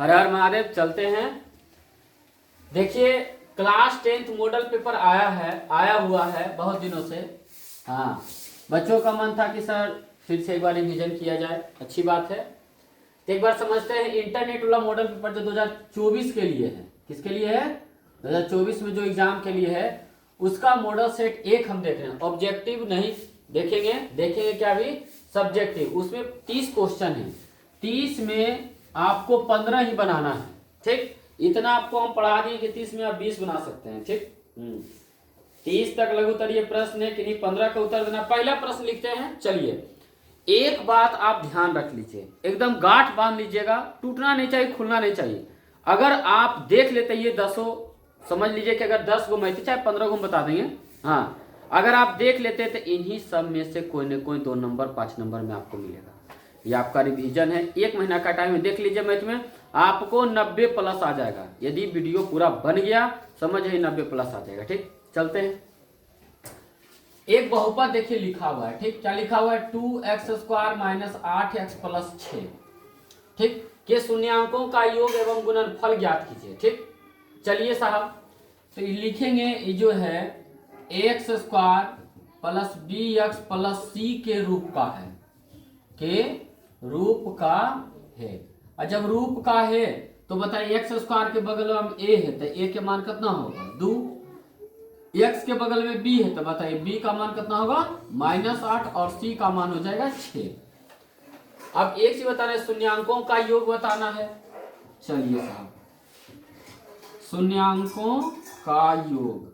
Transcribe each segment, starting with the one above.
हर हर महादेव। चलते हैं। देखिए क्लास 10th मॉडल पेपर आया हुआ है बहुत दिनों से। हाँ, बच्चों का मन था कि सर फिर से एक बार रिवीजन किया जाए, अच्छी बात है। तो एक बार समझते हैं इंटरनेट वाला मॉडल पेपर जो 2024 के लिए है। किसके लिए है? 2024 में जो एग्जाम के लिए है उसका मॉडल सेट 1 हम देख रहे हैं। ऑब्जेक्टिव नहीं देखेंगे क्या भी सब्जेक्टिव। उसमें 30 क्वेश्चन है, 30 में आपको 15 ही बनाना है। ठीक, इतना आपको हम पढ़ा दिए कि 30 में आप 20 बना सकते हैं। ठीक, 30 तक लघु उत्तरीय प्रश्न है कि नहीं, 15 का उत्तर देना। पहला प्रश्न लिखते हैं। चलिए, एक बात आप ध्यान रख लीजिए, एकदम गांठ बांध लीजिएगा, टूटना नहीं चाहिए, खुलना नहीं चाहिए। अगर आप देख लेते ये 10 समझ लीजिए कि अगर 10 गो मैं थी चाहे 15 गो हम बता देंगे। हाँ, अगर आप देख लेते तो इन्हीं सब में से कोई न कोई 2 नंबर 5 नंबर में आपको मिलेगा। ये आपका रिवीजन है, 1 महीना का टाइम है। देख लीजिए मैथ में आपको 90 प्लस आ जाएगा यदि वीडियो पूरा बन गया। समझ है, 90 प्लस आ जाएगा। ठीक, चलते हैं। एक बहुपद देखिए लिखा हुआ है। ठीक, क्या लिखा हुआ है? 2x² minus 8x plus 6। ठीक, के शून्यांकों का योग एवं गुणनफल ज्ञात कीजिए। ठीक, चलिए साहब, तो लिखेंगे ये जो है x² plus bx plus c के रूप का है, के रूप का है। और जब रूप का है तो बताइए x² के बगल में a है तो a के मान कितना होगा? 2। x के बगल में b है तो बताइए b का मान कितना होगा? -8 और c का मान हो जाएगा 6। अब एक चीज बताना है, शून्यांकों का योग बताना है। चलिए साहब, शून्यांकों का योग,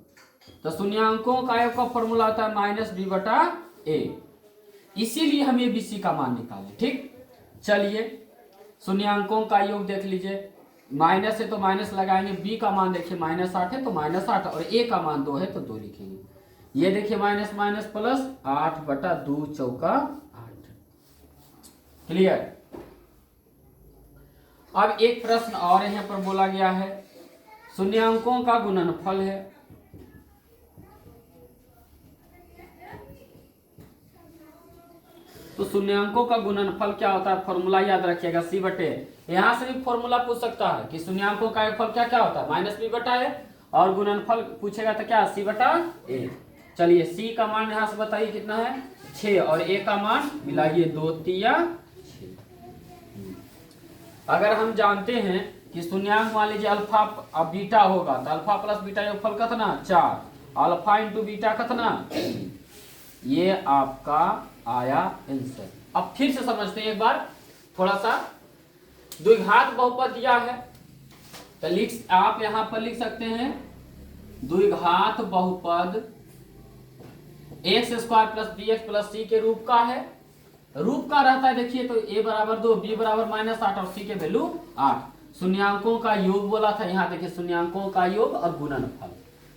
तो शून्यांकों का योग का फॉर्मूला होता है -b/a। इसीलिए हम ये bc का मान निकालें। ठीक, चलिए शून्यांकों का योग देख लीजिए, माइनस है तो माइनस लगाएंगे, b का मान देखिए -8 है तो -8 और a का मान 2 है तो 2 लिखेंगे। ये देखिए माइनस माइनस प्लस 8/2 चौका 8। क्लियर? अब एक प्रश्न और यहाँ पर बोला गया है, शून्यांकों का गुणनफल है। तो शून्यांकों का गुणनफल क्या होता है? फॉर्मूला याद रखिएगा c/a। यहां से भी फॉर्मूला पूछ सकता है कि शून्यांकों का फल क्या क्या होता है? -b/a। और गुणनफल पूछेगा तो क्या? c/a। चलिए, c का मान यहां से बताइए कितना है? 6 और a का मान मिलाइए 2 3 6। अगर हम जानते हैं कि शून्यांक मान लीजिए अल्फा अब बीटा होगा तो अल्फा प्लस बीटा योगफल कितना? 4। अल्फा इंटू बीटा कितना? ये आपका आया आंसर। अब फिर से समझते हैं एक बार थोड़ा सा। द्विघात बहुपद दिया है तो आप यहां पर लिख सकते हैं द्विघात बहुपद x² plus bx plus c के रूप का है। रूप का रहता है देखिए तो a बराबर 2, b बराबर -8 और c के वैल्यू 8। शून्यांकों का योग बोला था, यहाँ देखिए शून्यांकों का योग और गुणनफल।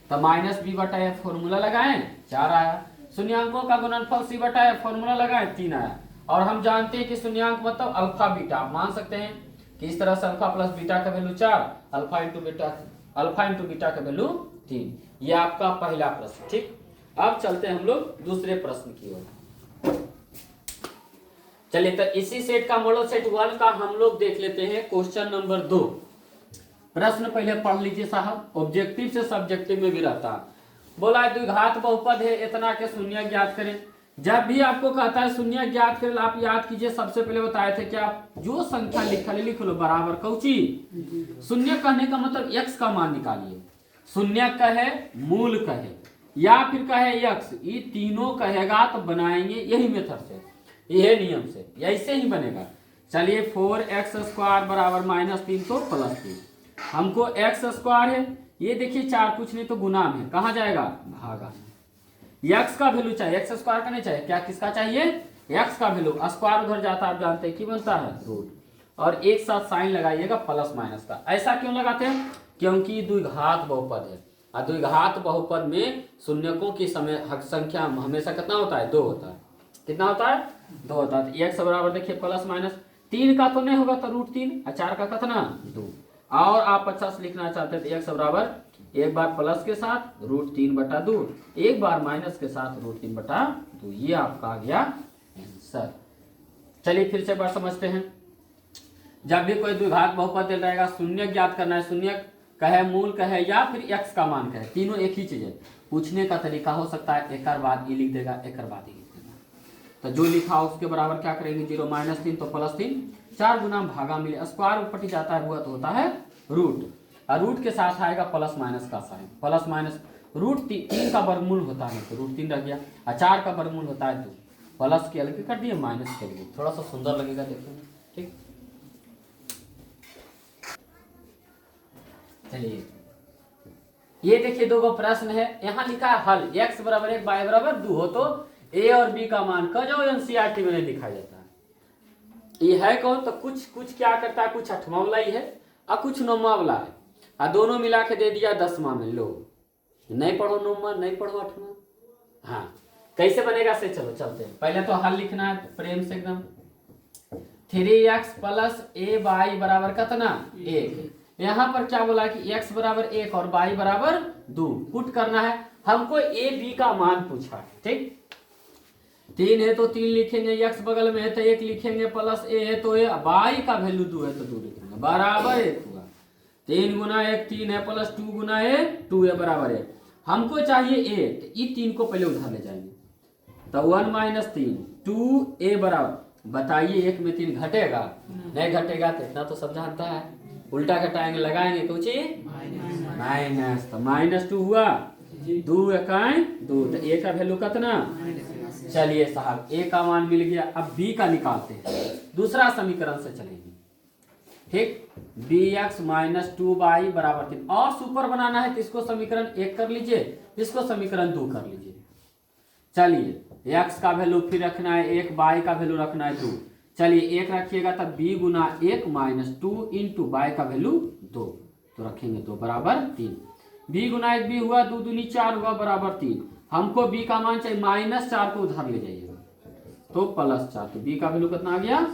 तो -b/a फॉर्मूला लगाएं 4 आया। शून्यांकों का गुणनफल c/a फॉर्मूला लगाएं 3 आया। और हम जानते हैं कि शून्यांक मतलब अल्फा बीटा। आप मान सकते हैं कि इस तरह से अल्फा प्लस बीटा का वैल्यू 4, अल्फा इंटू बीटा का वैल्यू 3। ये आपका पहला प्रश्न। ठीक, अब चलते हैं हम लोग दूसरे प्रश्न की ओर। चलिए, तो इसी सेट का मॉडल सेट 1 का हम लोग देख लेते हैं। Question number 2। प्रश्न पहले पढ़ लीजिए साहब, ऑब्जेक्टिव से सब्जेक्टिव में भी रहता है। बोला है द्विघात बहुपद है, इतना के शून्य ज्ञात करें। जब भी आपको कहता है शून्य ज्ञात करें, आप याद कीजिए सबसे पहले बताए थे क्या? जो संख्या लिखा है लिख लो बराबर कौची। शून्य कहने का मतलब x का मान निकालिए। शून्य कहे, मूल कहे या फिर कहे x, ये तीनों कहेगा तो बनाएंगे यही मेथड से, यही नियम से, ऐसे ही बनेगा। चलिए 4x² बराबर -3 तो +3। हमको x² है, ये देखिए 4 कुछ नहीं तो गुना में, कहाँ जाएगा? भागा। x का वैल्यू चाहिए, x² का नहीं चाहिए। क्या किसका चाहिए? x का वैल्यू। स्क्वायर उधर जाता है, आप जानते हैं कि बनता है रूट। और एक साथ साइन लगाइएगा प्लस माइनस का। ऐसा क्यों लगाते हैं? क्योंकि द्विघात बहुपद है और द्विघात बहुपद में शून्यकों की संख्या हमेशा कितना होता है? 2 होता है। कितना होता है? 2 होता है। तो x बराबर देखिए प्लस माइनस 3 का तो नहीं होगा तो √3 और 4 का कितना? 2। और आप अच्छा से लिखना चाहते हैं तो x बराबर एक बार प्लस के साथ √3/2, एक बार माइनस के साथ √3/2। ये आपका आ गया आंसर। चलिए फिर से एक बार समझते हैं। जब भी कोई द्विघात बहुपद दिया रहेगा, शून्य ज्ञात करना है, शून्य कहे, मूल कहे या फिर एक्स का मान कहे, तीनों एक ही चीज है। पूछने का तरीका हो सकता है एक बाद ई लिख देगा, एक बाद ई लिख देगा। तो जो लिखा हो उसके बराबर क्या करेंगे, 0 -3 तो +3, 4 गुना भागा मिले, स्क्वायर ऊपर जाता है हुआ तो होता है रूट, और रूट के साथ आएगा प्लस माइनस का साइन, प्लस माइनस रूट 3 का वर्गमूल होता है तो रूट 3 रह गया, और 4 का वर्गमूल होता है 2, प्लस के अलग कर दिए, माइनस के लिए थोड़ा सा सुंदर लगेगा देखने में। ठीक, चलिए ये देखिए दो गो प्रश्न है, यहाँ लिखा है हल, x बराबर 1 y बराबर 2 हो तो a और b का मान का जो एनसीईआरटी में नहीं दिखाया जाता है। ये है कौन, तो कुछ कुछ क्या करता है, कुछ 8वां वाला ही है और कुछ 9वां वाला है, और दोनों मिला के दे दिया 10वां में। लो नहीं पढ़ो 9वां, नहीं पढ़ो 8वां। हाँ कैसे बनेगा से चलो चलते हैं। पहले तो हल लिखना है प्रेम से एकदम, 3x + a y बराबर कितना 1। यहाँ पर क्या बोला कि x बराबर 1 और y बराबर 2 पुट करना है। हमको a b का मान पूछा है। ठीक, 3 है तो 3 लिखेंगे, x बगल में है तो 1 लिखेंगे, प्लस a है तो y का वैल्यू 2 है तो 2 लिखेंगे, बराबर 1 हुआ। 3 गुना 1 3 है, प्लस 2 गुना 1 2 है, बराबर 1। हमको चाहिए a, तो ये 3 को पहले उधर ले जाएंगे, तो 1 - 3 2a बराबर, बताइए 1 में 3 घटेगा, नहीं घटेगा तो इतना तो सब जानता है, उल्टा घटाएंगे लगाएंगे कुछ माइनस, तो -2 हुआ, 2 1 2, तो a का वैल्यू कितना, चलिए साहब a का मान मिल गया। अब b का निकालते हैं, दूसरा समीकरण से चलेंगे। ठीक, bx - 2y बराबर 3, और सुपर बनाना है तो इसको समीकरण 1 कर लीजिए, इसको समीकरण 2 कर लीजिए। चलिए x का वैल्यू फिर रखना है 1, y का वैल्यू रखना है 2। चलिए 1 रखिएगा तब b गुना 1 - 2 इंटू y का वैल्यू 2, तो रखेंगे 2 बराबर 3। b गुना 1 b हुआ, 2 दूनी 4 हुआ, बराबर 3। हमको b का मान चाहिए, -4 को उधर ले जाइएगा तो +4, तो b का वैल्यू कितना आ गया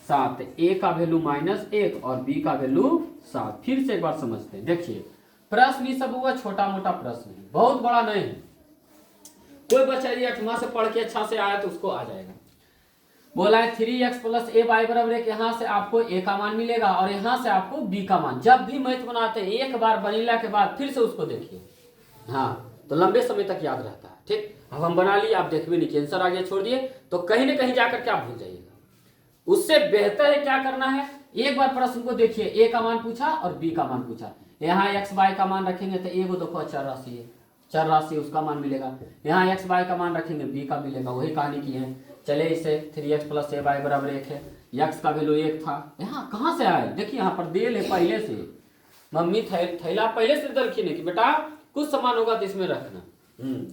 7। a का वैल्यू -1 और b का वैल्यू 7। फिर से एक बार समझते हैं। देखिए प्रश्न ये सब हुआ छोटा मोटा प्रश्न है, बहुत बड़ा नहीं है। कोई बच्चा यदि 8वां से पढ़ के अच्छा से आया तो उसको आ जाएगा। बोला है 3x + a y बराबर 1, यहाँ से आपको a का मान मिलेगा और यहाँ से आपको b का मान। जब भी मैथ बनाते हैं एक बार बनीला के बाद फिर से उसको देखिए, हाँ तो लंबे समय तक याद रहता है। ठीक, अब हम बना लिए, आप देखिए नहीं आंसर आगे छोड़ दिए तो कहीं ना कहीं जाकर के आप भूल जाइएगा। उससे बेहतर है क्या करना है, एक बार प्रश्न को देखिए, a का मान पूछा और b का मान पूछा, यहाँ x y का मान रखेंगे तो a को देखो चर राशि है, चर राशि उसका मान मिलेगा, यहाँ x y का मान रखेंगे b का मिलेगा, वही कहानी की है। चले इसे 3x + a y बराबर 1 है, x का वैल्यू 1 था, यहाँ कहाँ से आए, देखिए यहाँ पर देल है पहले से, मम्मी थैला पहले से दलखी नहीं कि बेटा कुछ सामान होगा तो इसमें रखना,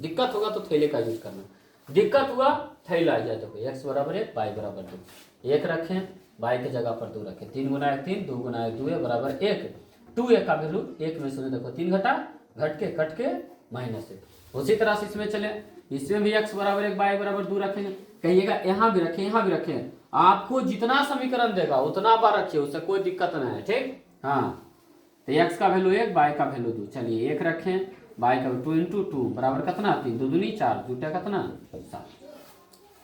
दिक्कत होगा तो थैले का यूज करना, दिक्कत हुआ थैला आ जाए। देखो x बराबर 1 y बराबर 2, 1 रखें, y की जगह पर 2 रखें, 3 गुना 1 3, 2 गुना 1 2 है, बराबर 1। 2 a का वैल्यू 1 में से देखो 3 घटा, घट के कट के -1। उसी तरह से इसमें चले, इसमें भी x बराबर 1 y बराबर 2 रखेंगे, कहिएगा यहाँ भी रखें यहाँ भी रखें, आपको जितना समीकरण देगा उतना बार रखिए, उससे कोई दिक्कत नहीं है। ठीक, हाँ तो x का वैल्यू 1 y का वैल्यू 2, चलिए 1 रखें, y का 2 × 2 बराबर कितना 3, 2 दूनी 4, 2 कितना 7।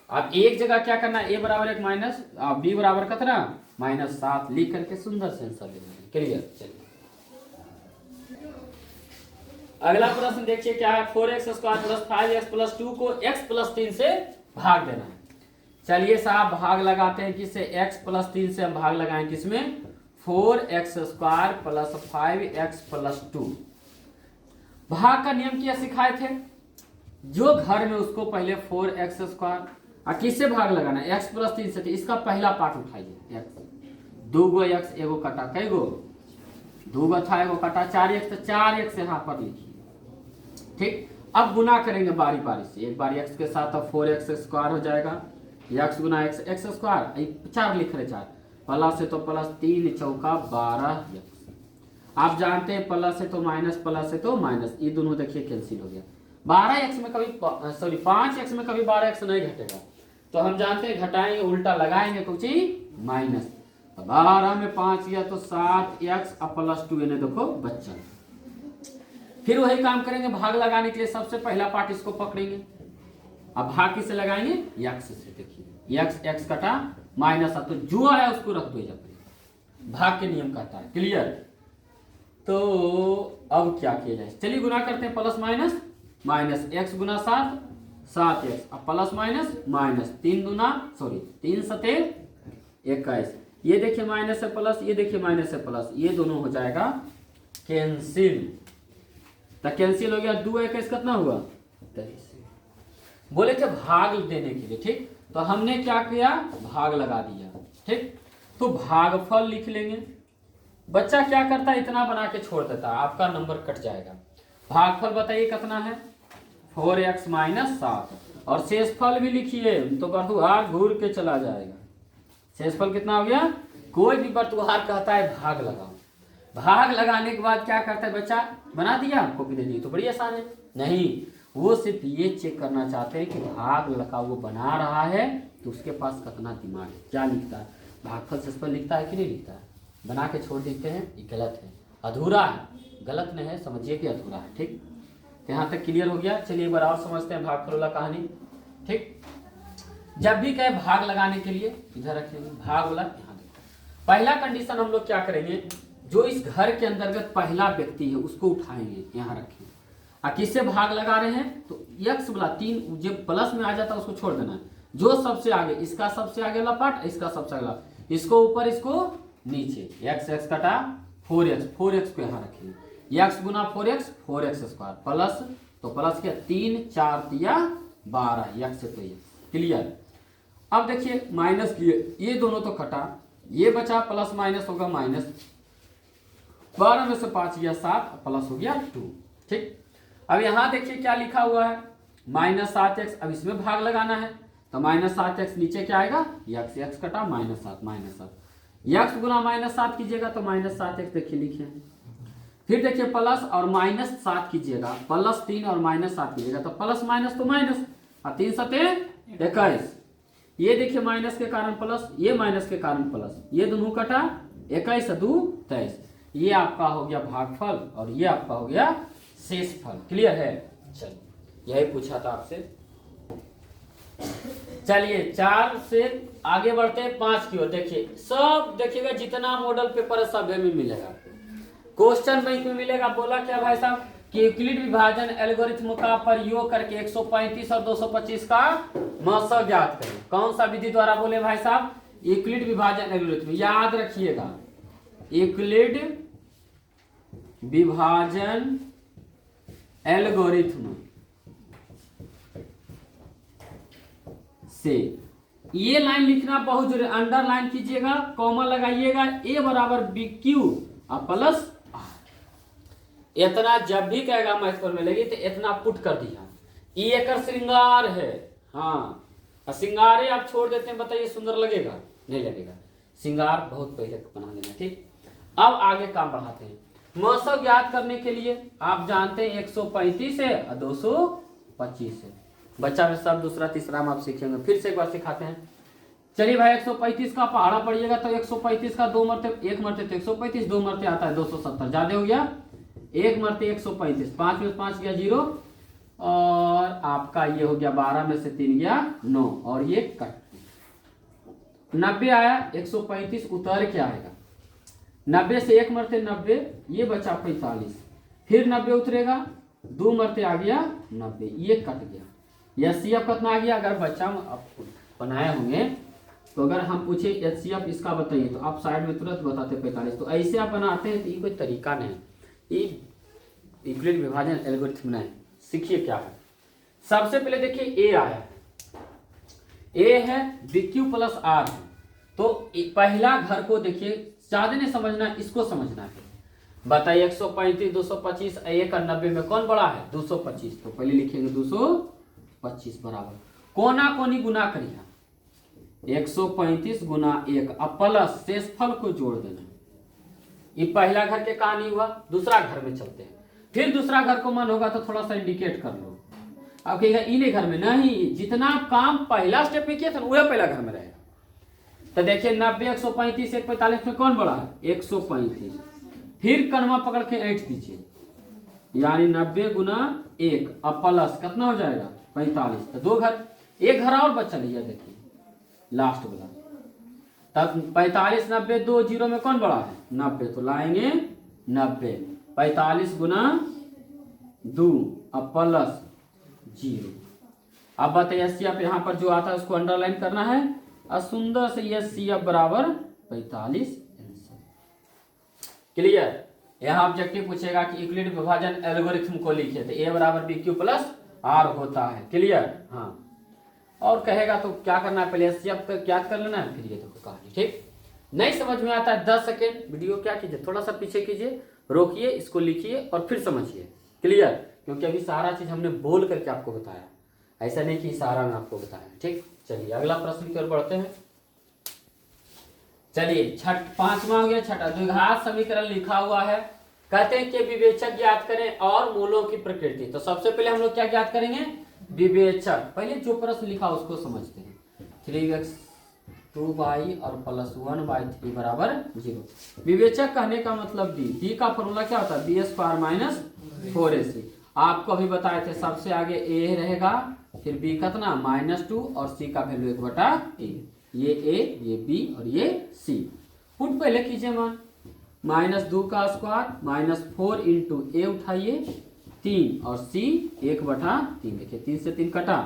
अब एक जगह क्या करना है, a बराबर 1 माइनस b बराबर कितना -7 लिख करके सुंदर से आंसर दे देंगे। क्लियर, चलिए अगला प्रश्न देखिए क्या है, 4x² + 5x + 2 को x + 3 से भाग देना है। चलिए साहब भाग लगाते हैं किससे, x + 3 से हम भाग लगाएं किसमें, 4x² + 5x + 2। भाग का नियम क्या सिखाए थे, जो घर में उसको पहले 4x² और किससे भाग लगाना है, x + 3 से, तो इसका पहला पार्ट उठाइए, x 2 गो x, एगो कटा, कई गो 2 गो था, एगो कटा 4x, तो 4x यहाँ पर लिखिए। ठीक, अब गुना करेंगे बारी बारी से, एक बार x के साथ तो 4x² हो जाएगा, x गुना x, x², 4 लिख रहे 4, प्लस है तो प्लस 3 चौका 12x, आप जानते हैं प्लस है तो माइनस, प्लस है तो माइनस, ये दोनों देखिए कैंसिल हो गया। 12x में कभी 5x में कभी 12x नहीं घटेगा, तो हम जानते हैं घटाएंगे उल्टा लगाएंगे कुछ ही माइनस, 12 में 5 गया तो 7x + 2 इन्हें देखो बच्चा। फिर वही काम करेंगे, भाग लगाने के लिए सबसे पहला पार्ट इसको पकड़ेंगे, अब भाग किसे लगाएंगे, x से। देखिए x कटा माइनस, तो जो आया उसको रख दो, भाग के नियम कहता है। क्लियर? तो अब क्या किया जाए, चलिए गुना करते हैं। प्लस माइनस माइनस x गुना 7 7x, अब प्लस माइनस माइनस 3 सते 21। ये देखिए माइनस से प्लस, ये देखिए माइनस से प्लस, ये दोनों हो जाएगा कैंसिल। तो कैंसिल हो गया, 2 21 कितना हुआ 23। बोले थे भाग देने के लिए, ठीक, तो हमने क्या किया, भाग लगा दिया। ठीक, तो भागफल लिख लेंगे। बच्चा क्या करता है, इतना बना के छोड़ देता है, आपका नंबर कट जाएगा। भागफल बताइए कितना है, 4x माइनस 7, और शेषफल भी लिखिए, तो वर्तुहार घूर के चला जाएगा। शेषफल कितना हो गया, कोई भी वर्तुहार कहता है भाग लगाओ। भाग लगाने के बाद क्या करता है बच्चा, बना दिया, कॉपी दे दी, तो बड़ी आसान है। नहीं, वो सिर्फ ये चेक करना चाहते हैं कि भाग लगा वो बना रहा है तो उसके पास कितना दिमाग है, क्या लिखता है, भागफल शेषफल लिखता है कि नहीं लिखता है। बना के छोड़ देते हैं, ये गलत है, अधूरा है, गलत नहीं है, समझिए कि अधूरा है। ठीक, तो यहाँ तक क्लियर हो गया। चलिए एक बार और समझते हैं भागफल वाला कहानी। ठीक, जब भी कहे भाग लगाने के लिए इधर रखेंगे, भाग वाला यहाँ देखो। पहला कंडीशन हम लोग क्या करेंगे, जो इस घर के अंतर्गत पहला व्यक्ति है उसको उठाएंगे, यहाँ रखेंगे। किससे भाग लगा रहे हैं, तो x वाला 3 जब प्लस में आ जाता है उसको छोड़ देना है। जो सबसे आगे, इसका सबसे आगे वाला पार्ट, इसका सबसे अगला, इसको ऊपर इसको नीचे, x x कटा 4x, 4x को यहाँ रखेंगे। x गुना 4x 4x स्क्वायर प्लस, तो प्लस क्या 3 4 तिया 12, x से तो ये क्लियर। अब देखिए माइनस किए, ये दोनों तो कटा, ये बचा प्लस माइनस होगा माइनस, 12 में से 5 या 7, प्लस हो गया 2। ठीक, अब यहां देखिए क्या लिखा हुआ है, माइनस 7x, अब इसमें भाग लगाना है, तो माइनस 7x नीचे क्या आएगा, x, x कटा माइनस 7 माइनस 7, x गुना माइनस 7 कीजिएगा तो माइनस 7x देखिए लिखे। फिर देखिए प्लस और माइनस 7 कीजिएगा, प्लस 3 और माइनस 7 कीजिएगा, तो प्लस माइनस तो माइनस, और 3 सते 21। ये देखिए माइनस के कारण प्लस, ये माइनस के कारण प्लस, ये दोनों कटा, 21 2 23। ये आपका हो गया भागफल और ये आपका हो गया शेषफल। क्लियर है? चलिए यही पूछा था आपसे। चलिए 4 से आगे बढ़ते हैं 5 की ओर। देखिए सब देखिएगा, जितना मॉडल पेपर है सब में मिलेगा, क्वेश्चन बैंक में मिलेगा। बोला क्या भाई साहब कि यूक्लिड विभाजन एल्गोरिथम का प्रयोग करके 135 और 225 का मौसम ज्ञात करें। कौन सा विधि द्वारा बोले भाई साहब, यूक्लिड विभाजन एल्गोरिथम, याद रखिएगा, यूक्लिड विभाजन एल्गोरिथम से। ये लाइन लिखना बहुत जरूरी, अंडरलाइन कीजिएगा, कॉमा लगाइएगा, ए बराबर बी क्यू और प्लस आर। इतना जब भी कहेगा मैथ पर मिलेगी तो इतना पुट कर दिया, ये एक श्रृंगार है। हाँ, श्रृंगार आप छोड़ देते हैं, बताइए सुंदर लगेगा नहीं लगेगा, श्रृंगार बहुत पहले बना लेना। ठीक, अब आगे काम बढ़ाते हैं। मौसम ज्ञात करने के लिए आप जानते हैं 135 है और 225 है। बच्चा में सब दूसरा तीसरा हम आप सीखेंगे, फिर से एक बार सिखाते हैं। चलिए भाई 135 का पहाड़ा पड़िएगा तो 135 का 2 मरते, 1 मरते तो 135, 2 मरते आता है 270, ज्यादा हो गया, 1 मरते 135, 5 में 5 गया 0, और आपका ये हो गया 12 में से 3 गया 9, और ये कट 90 आया, 135 उतर के आएगा, 90 से 1 मरते 90, ये बचा 45, फिर 90 उतरेगा, 2 मरते आ गया 90, ये कट गया। एचसीएफ कितना आ गया, अगर बच्चा आप बनाए होंगे तो अगर हम पूछे एचसीएफ इसका बताइए तो आप साइड में तुरंत बताते 45। तो ऐसे आप बनाते हैं तो ये कोई तरीका नहीं, ये यूक्लिड विभाजन एल्गोरिथम बनाए। सीखिए क्या है। सबसे पहले देखिए ए आया, ए है BQ प्लस आर, तो पहला घर को देखिए, ज्यादा नहीं समझना, इसको समझना है। बताइए 135 225, 1 और 90 में कौन बड़ा है, 225, तो पहले लिखेंगे 225 बराबर कोना कोनी गुना करिए, 135 गुना 1 अब प्लस शेषफल को जोड़ देना। ये पहला घर के कहानी हुआ, दूसरा घर में चलते हैं। फिर दूसरा घर को मन होगा तो थोड़ा सा इंडिकेट कर लो, अब कहेगा इन्हें घर में नहीं, जितना काम पहला स्टेप में किया था वह पहला घर में रहेगा। तो देखिए 90 135 145 में कौन बड़ा है, 135, फिर कनमा पकड़ के ऐंठ दीजिए, यानी 90 गुना 1 अब प्लस कितना हो जाएगा 45। तो 2 घर, एक घर और बचा लिया, देखिए लास्ट वाला तब 45 90 2 जीरो में कौन बड़ा है 90, तो लाएंगे 90। 45 गुना 2 अब प्लस 0। अब बताइए सी अब यहाँ पर जो आता है उसको अंडरलाइन करना है और सुंदर से ये सी अब बराबर 45 आंसर। क्लियर। यहाँ ऑब्जेक्टिव पूछेगा कि यूक्लिड विभाजन एल्गोरिथम को लिखिए, तो ए बराबर बी क्यू प्लस आर होता है। क्लियर। हाँ, और कहेगा तो क्या करना है, पहले सी अब क्या कर लेना है, फिर ये देखो कहानी। ठीक, नहीं समझ में आता है 10 सेकेंड वीडियो क्या कीजिए, थोड़ा सा पीछे कीजिए, रोकिए, इसको लिखिए और फिर समझिए। क्लियर। क्योंकि अभी सारा चीज हमने बोल करके आपको बताया, ऐसा नहीं कि सारा मैं आपको बताया। ठीक, चलिए अगला प्रश्न की ओर बढ़ते हैं। चलिए पांचवा हो गया छठा, द्विघात समीकरण लिखा हुआ है। कहते हैं कि विवेचक ज्ञात करें और मूलों की प्रकृति। तो सबसे पहले हम लोग क्या ज्ञात करेंगे, विवेचक। पहले जो प्रश्न लिखा उसको समझते हैं। 3x 2y और प्लस 1/3 बराबर 0। विवेचक कहने का मतलब डी का फॉर्मूला क्या होता है, बी स्क्वायर माइनस 4ac। आपको अभी बताए थे सबसे आगे a रहेगा, फिर b कितना -2 और c का वैल्यू 1/a। ये a, ये b और ये c। पुट पहले कीजिए मान, -2 का स्क्वायर -4 इंटू a उठाइए 3 और c 1/3। देखिए 3 से 3 कटा,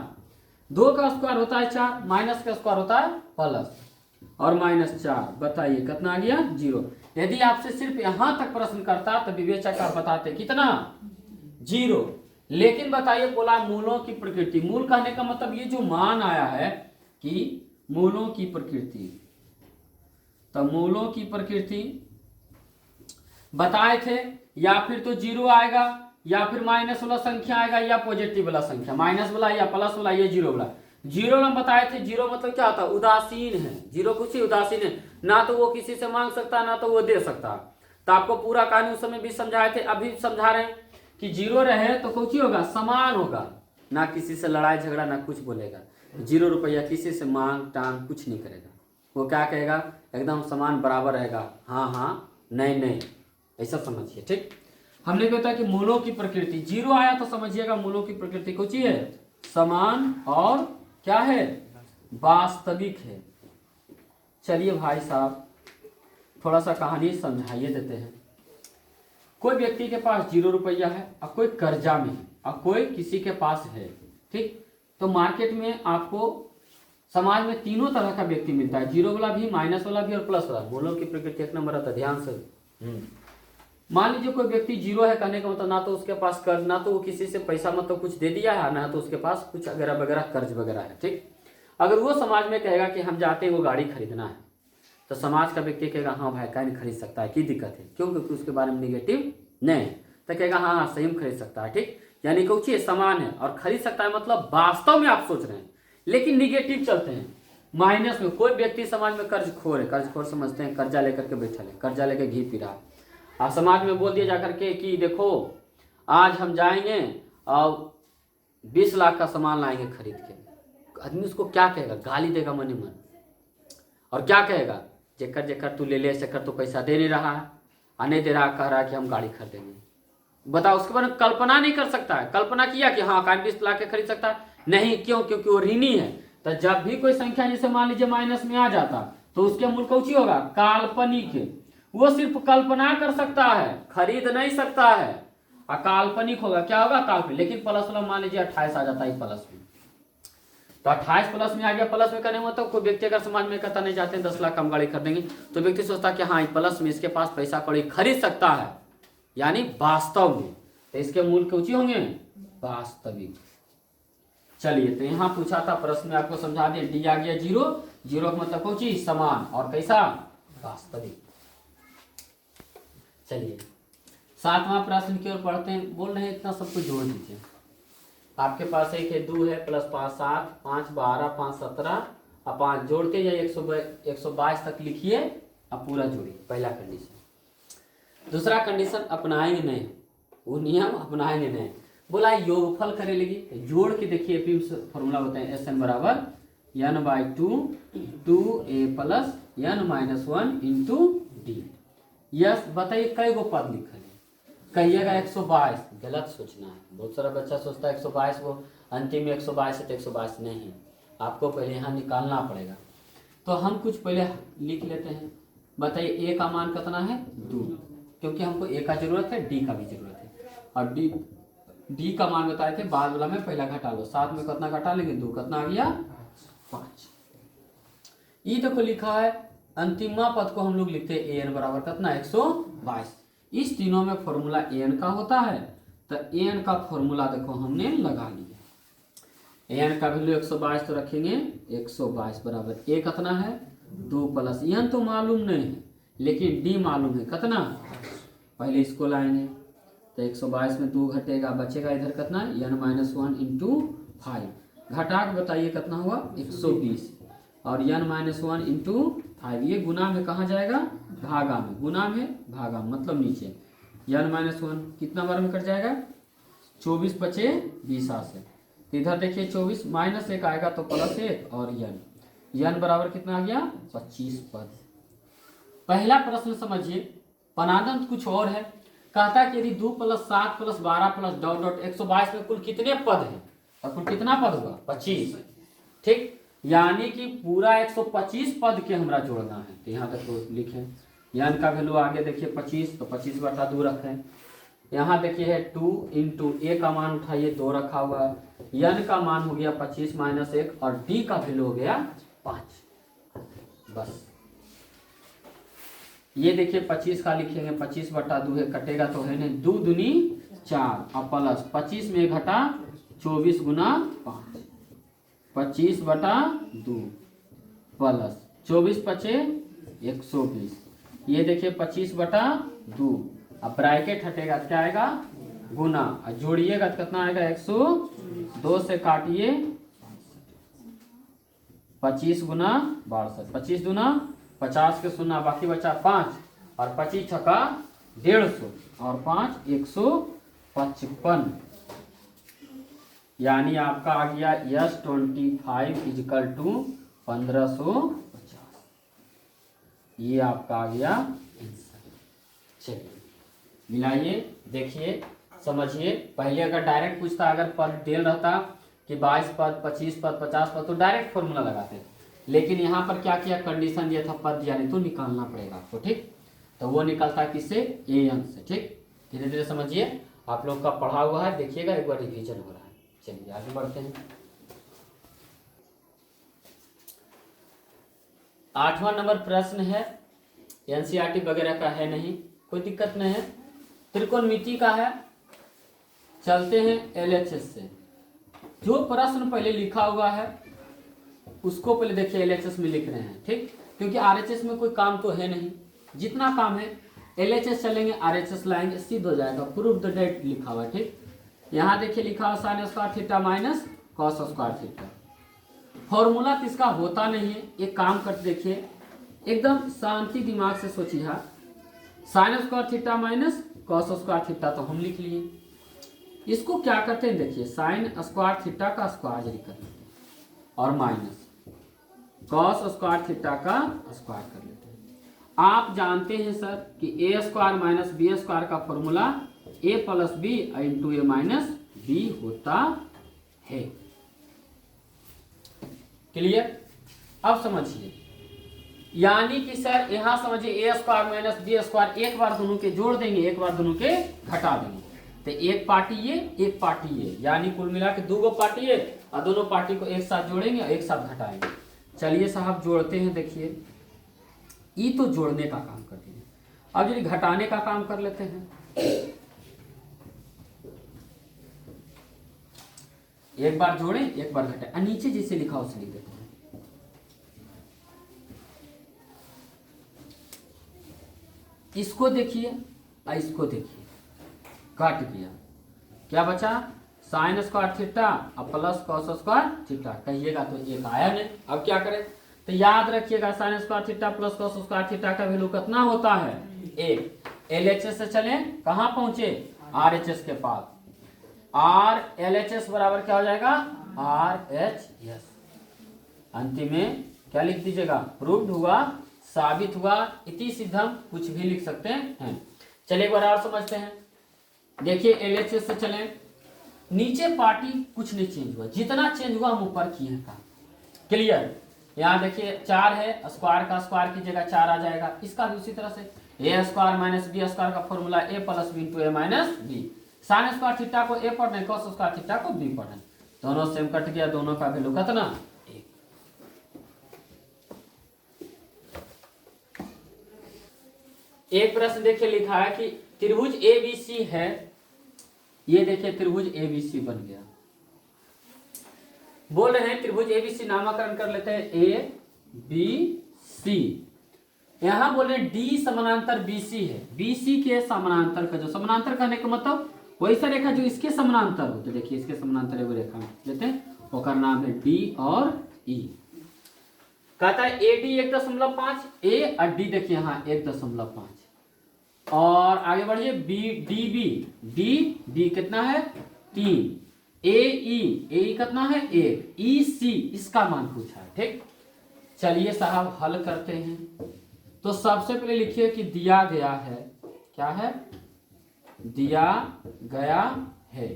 2 का स्क्वायर होता है 4, माइनस का स्क्वायर होता है प्लस और -4। बताइए कितना आ गया 0। यदि आपसे सिर्फ यहां तक प्रश्न करता तो विवेचक आप बताते कितना 0। लेकिन बताइए बोला मूलों की प्रकृति। मूल कहने का मतलब ये जो मान आया है कि मूलों की प्रकृति, तो मूलों की प्रकृति बताए थे, या फिर तो 0 आएगा या फिर माइनस वाला संख्या आएगा या पॉजिटिव वाला संख्या, माइनस वाला या प्लस वाला या 0 वाला। 0 हम बताए थे, 0 मतलब क्या होता है, उदासीन है। 0 कुछ ही उदासीन है, ना तो वो किसी से मांग सकता ना तो वो दे सकता। तो आपको पूरा कहानी उस समय भी समझाए थे, अभी समझा रहे हैं कि 0 रहे तो कुछ ही होगा, समान होगा, ना किसी से लड़ाई झगड़ा ना कुछ बोलेगा। 0 रुपया किसी से मांग टांग कुछ नहीं करेगा, वो क्या कहेगा, एकदम समान बराबर रहेगा, हाँ हाँ नहीं नहीं, ऐसा समझिए। ठीक, हमने कहता है कि मूलों की प्रकृति 0 आया तो समझिएगा मूलों की प्रकृति कुछ ही है, समान और क्या है, वास्तविक है। चलिए भाई साहब थोड़ा सा कहानी समझाइए देते हैं। कोई व्यक्ति के पास 0 रुपया है और कोई कर्जा में है और कोई किसी के पास है। ठीक, तो मार्केट में आपको समाज में तीनों तरह का व्यक्ति मिलता है, 0 वाला भी, माइनस वाला भी और प्लस वाला। मूलों की प्रकृति एक नंबर आता है, ध्यान से। मान लीजिए कोई व्यक्ति 0 है, कहने का मतलब ना तो उसके पास कर्ज, ना तो वो किसी से पैसा मतलब कुछ दे दिया है, ना तो उसके पास कुछ वगैरह वगैरह कर्ज वगैरह है। ठीक, अगर वो समाज में कहेगा कि हम जाते हैं वो गाड़ी खरीदना है, तो समाज का व्यक्ति कहेगा हाँ भाई क्या नहीं खरीद सकता है, की दिक्कत है, क्यों, क्योंकि उसके बारे में निगेटिव नहीं है, तो कहेगा हाँ हाँ सही में खरीद सकता है। ठीक, यानी कुछ समान है और खरीद सकता है, मतलब वास्तव में आप सोच रहे हैं, लेकिन निगेटिव चलते हैं, माइनस में। कोई व्यक्ति समाज में कर्जखोर है, कर्जखोर समझते हैं कर्जा लेकर के बैठा है, कर्जा लेकर घी पी रहा है। आप समाज में बोल दिया जाकर के कि देखो आज हम जाएंगे और 20 लाख का सामान लाएंगे खरीद के, आदमी उसको क्या कहेगा, गाली देगा मन ही मन, और क्या कहेगा, जेकर जेकर तू ले ले, शेखर तो पैसा दे नहीं रहा है, नहीं दे रहा, कह रहा है कि हम गाड़ी खरीदेंगे। बताओ, उसके बारे में कल्पना नहीं कर सकता है, कल्पना किया कि हाँ 20 लाख के खरीद सकता है, नहीं, क्यों, क्योंकि वो ऋणी है। तो जब भी कोई संख्या जैसे मान लीजिए माइनस में आ जाता तो उसके मूल कौची होगा, काल्पनिक। वो सिर्फ कल्पना कर सकता है, खरीद नहीं सकता है, काल्पनिक होगा, क्या होगा, काल्पनिक। लेकिन प्लस वाला मान लीजिए 28 आ जाता है प्लस में, तो 28 प्लस में आ गया, प्लस में करने में तो कोई व्यक्ति अगर समाज में कहता नहीं जाते हैं 10 लाख हम गाड़ी खरीदेंगे, तो व्यक्ति सोचता कि हाँ प्लस में इसके पास पैसा कौड़ी खरीद सकता है, यानी वास्तव में। तो इसके मूल ऊंची होंगे वास्तविक। चलिए तो यहाँ पूछा था प्रश्न में आपको समझा दिया, डी आ गया 0, 0 का मतलब ऊंची समान और कैसा, वास्तविक। चलिए 7वां प्रश्न की ओर पढ़ते हैं। बोल रहे हैं इतना सबको जोड़ दीजिए। आपके पास एक है 2 है, प्लस 5 7, 5 12, 5 17 और 5 जोड़ते जाइए 122 तक लिखिए, अब पूरा जोड़िए। पहला कंडीशन। दूसरा कंडीशन अपनाएंगे नहीं, वो नियम अपनाएंगे नहीं। बोला योगफल करे लगी, जोड़ के देखिए पी फॉर्मूला बताएं, SN बराबर n/2 2a plus n-1 into D. Yes बताइए कई गो पद लिखल है, कहिएगा 122, गलत सोचना है। बहुत सारा बच्चा सोचता है 122 वो अंतिम में 122 है, तो 122 नहीं है, आपको पहले यहाँ निकालना पड़ेगा। तो हम कुछ पहले लिख लेते हैं। बताइए ए का मान कितना है 2, क्योंकि हमको ए का जरूरत है, डी का भी जरूरत है। और डी का मान बताए थे बाद वाला में पहला घटा लो, 7 में कितना घटा लेंगे 2, कितना आ गया 5। ये देखो लिखा है अंतिमा पद को हम लोग लिखते हैं ए एन बराबर कितना 122। इस तीनों में फॉर्मूला ए एन का होता है, तो ए एन का फॉर्मूला देखो हमने लगा लिया। ए एन का वैल्यू 122 तो रखेंगे 122 बराबर ए कितना है 2 प्लस एन तो मालूम नहीं है लेकिन डी मालूम है कितना, पहले इसको लाएंगे तो 122 में 2 घटेगा, बचेगा इधर कितना n माइनस 1 इंटू 5, घटा के बताइए कितना हुआ 120, और n माइनस 1 इंटू 5 ये गुना में कहाँ जाएगा भागा में, गुना में भागा मतलब नीचे, n माइनस 1 कितना बार में कट जाएगा 24 बचे 20 से, तो इधर देखिए 24 माइनस 1 आएगा तो प्लस 1 और n बराबर कितना आ गया 25 पद। पहला प्रश्न समझिए, पनादंत कुछ और है, कहता है कि यदि 2 plus 7 plus 12 plus dot dot 122 में कुल कितने पद हैं, और कुल कितना पद होगा 25, ठीक, यानी कि पूरा 125 पद के हमरा जोड़ना है। तो यहाँ तक तो लिखें, n का वैल्यू आगे देखिए 25, तो 25 बटा 2 रखें, यहाँ देखिए है 2 इंटू ए का मान उठाइए 2 रखा हुआ है, n का मान हो गया 25 माइनस 1 और d का वैल्यू हो गया 5। बस ये देखिए 25 का लिखेंगे 25 बटा 2 है, कटेगा तो है नहीं 2 दूनी 4 और प्लस 25 में घटा 24 गुना 5, 25 बटा 2 प्लस 24 बचे 120, ये देखिए 25 बटा 2, अब ब्रैकेट हटेगा क्या आएगा गुना, और जोड़िएगा तो कितना आएगा 102 से काटिए 25 गुना 62, 25 गुना 50 के शून्य बाकी बचा 5 और 25 छक्का 150 और 5 155, यानी आपका आ गया S25 इजिकल टू 1550, ये आपका आ गया आंसर। चलिए मिलाइए, देखिए समझिए, पहले अगर डायरेक्ट पूछता, अगर पद देल रहता कि 22 पद 25 पद 50 पद तो डायरेक्ट फॉर्मूला लगाते हैं, लेकिन यहाँ पर क्या किया कंडीशन दिया था पद यानी तो निकालना पड़ेगा आपको, ठीक, तो वो निकलता है किससे ए एन से, ठीक, धीरे धीरे समझिए, आप लोग का पढ़ा हुआ है, देखिएगा एक बार रिवीजन हो रहा है। चलिए आगे बढ़ते हैं। 8वां नंबर प्रश्न है, एनसीईआरटी वगैरह का है नहीं, कोई दिक्कत नहीं है, त्रिकोणमिति का है। चलते हैं एलएचएस से, जो प्रश्न पहले लिखा हुआ है उसको पहले देखिए एलएचएस में लिख रहे हैं, ठीक, क्योंकि आरएचएस में कोई काम तो है नहीं, जितना काम है एलएचएस चलेंगे आरएचएस लाएंगे, सिद्ध हो जाएगा, प्रूफ द डेट लिखा हुआ है, ठीक, यहाँ देखिए लिखा हुआ sign square theta minus cos square theta, formula तो इसका होता नहीं है, एक काम करते देखिए एकदम शांति दिमाग से सोचिए, हाँ sign square theta minus cos square theta तो हम लिख लिए, इसको क्या करते हैं देखिए साइन स्क्वायर थीटा का स्क्वायर जरी कर लेते हैं और माइनस कॉस स्क्वायर थीटा का स्क्वायर कर लेते हैं। आप जानते हैं सर कि ए स्क्वायर माइनस बी स्क्वायर का formula A plus B into A minus B होता है, क्लियर। अब समझिए, यानी कि सर यहां समझिए ए स्क्वायर माइनस बी स्क्वायर एक बार दोनों के जोड़ देंगे, एक बार दोनों के घटा देंगे, तो एक पार्टी ये एक पार्टी ये, यानी कुल मिला के 2 पार्टी है और दोनों पार्टी को एक साथ जोड़ेंगे और एक साथ घटाएंगे। चलिए साहब जोड़ते हैं, देखिए ये तो जोड़ने का काम करते हैं, अब यदि घटाने का काम कर लेते हैं, एक बार जोड़े एक बार घटाए, नीचे जैसे लिखा उसे लिख देते हैं, इसको देखिए और इसको देखिए, काट दिया, क्या बचा साइन स्क्वायर थीटा और प्लस कॉस स्क्वायर थीटा, कहिएगा तो एक आया नहीं। अब क्या करें, तो याद रखिएगा sign square theta plus cos square theta का वैल्यू कितना होता है 1। एलएचएस से चले कहां पहुंचे आरएचएस के पास, आर एलएचएस बराबर क्या हो जाएगा आरएचएस, अंतिम में क्या लिख दीजिएगा प्रूव्ड हुआ, साबित हुआ, इति सिद्धम, कुछ भी लिख सकते हैं। चलिए एक बार और समझते हैं, देखिए एलएचएस से चले, नीचे पार्टी कुछ नहीं चेंज हुआ, जितना चेंज हुआ हम ऊपर किए हैं काम, क्लियर। यहाँ देखिए 4 है, स्क्वायर का स्क्वायर की जगह 4 आ जाएगा। इसका भी उसी तरह से A square minus B square का formula A plus B into A minus B. Sine square theta को ए पढ़ना है, कॉस स्क्वायर थीटा को बी पढ़ना है। दोनों सेम कट गया, दोनों का वैल्यू कितना 1। एक प्रश्न देखिए लिखा है कि त्रिभुज एबीसी है, ये देखिए त्रिभुज एबीसी बन गया। बोल रहे हैं त्रिभुज एबीसी नामकरण कर लेते हैं ए बी सी। यहां बोल रहे हैं डी समानांतर बीसी है, बीसी के समानांतर का, जो समानांतर कहने का मतलब वैसा रेखा जो इसके समानांतर हो। तो देखिए इसके समानांतर एगो रेखा लेते हैं, उसका नाम है डी और ई। कहता है ए डी 1.5, ए और डी देखिए यहाँ 1.5। और आगे बढ़िए B D B, D D कितना है 3, ए ई कितना है 1, ई सी इसका मान पूछा है। ठीक, चलिए साहब हल करते हैं। तो सबसे पहले लिखिए कि दिया गया है, क्या है, दिया गया है